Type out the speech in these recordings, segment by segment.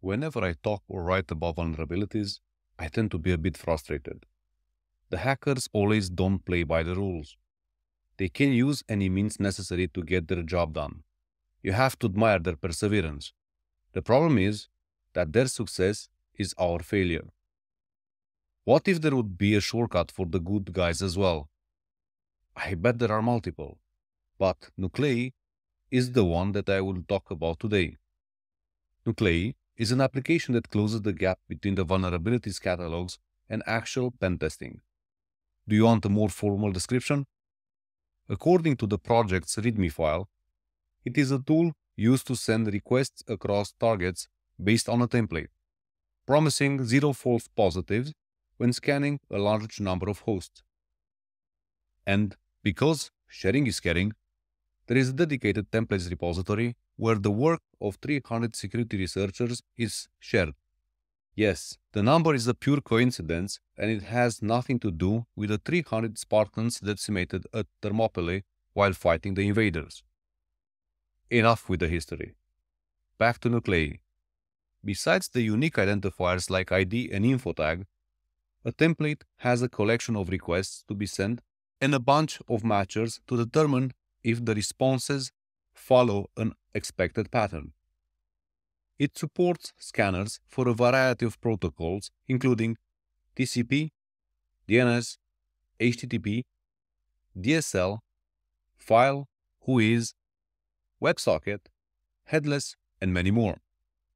Whenever I talk or write about vulnerabilities, I tend to be a bit frustrated. The hackers always don't play by the rules. They can use any means necessary to get their job done. You have to admire their perseverance. The problem is that their success is our failure. What if there would be a shortcut for the good guys as well? I bet there are multiple, but Nuclei is the one that I will talk about today. Nuclei is an application that closes the gap between the vulnerabilities catalogs and actual pen testing. Do you want a more formal description? According to the project's README file, it is a tool used to send requests across targets based on a template, promising zero false positives when scanning a large number of hosts. And because sharing is caring, there is a dedicated templates repository where the work of 300 security researchers is shared. Yes, the number is a pure coincidence and it has nothing to do with the 300 Spartans decimated at Thermopylae while fighting the invaders. Enough with the history. Back to Nuclei. Besides the unique identifiers like ID and info tag, a template has a collection of requests to be sent and a bunch of matchers to determine if the responses follow an expected pattern. It supports scanners for a variety of protocols, including TCP, DNS, HTTP, DSL, file, whois, WebSocket, headless, and many more.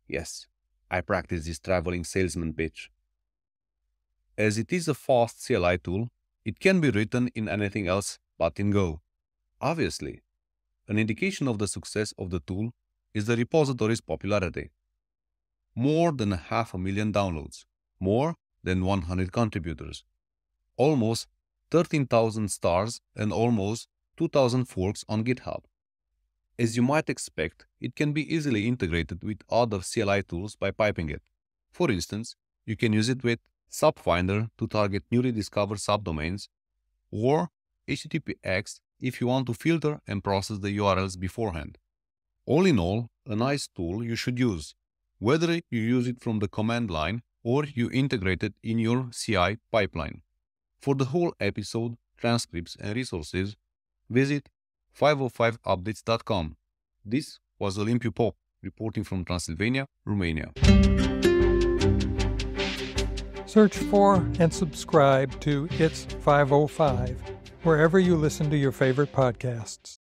Yes, I practice this traveling salesman pitch. As it is a fast CLI tool, it can be written in anything else but in Go. Obviously, an indication of the success of the tool is the repository's popularity. More than 500,000 downloads, more than 100 contributors, almost 13,000 stars and almost 2,000 forks on GitHub. As you might expect, it can be easily integrated with other CLI tools by piping it. For instance, you can use it with Subfinder to target newly discovered subdomains, or HTTPX if you want to filter and process the URLs beforehand. All in all, a nice tool you should use, whether you use it from the command line or you integrate it in your CI pipeline. For the whole episode, transcripts and resources, visit 505updates.com. This was Olimpiu Pop, reporting from Transylvania, Romania. Search for and subscribe to It's 505 wherever you listen to your favorite podcasts.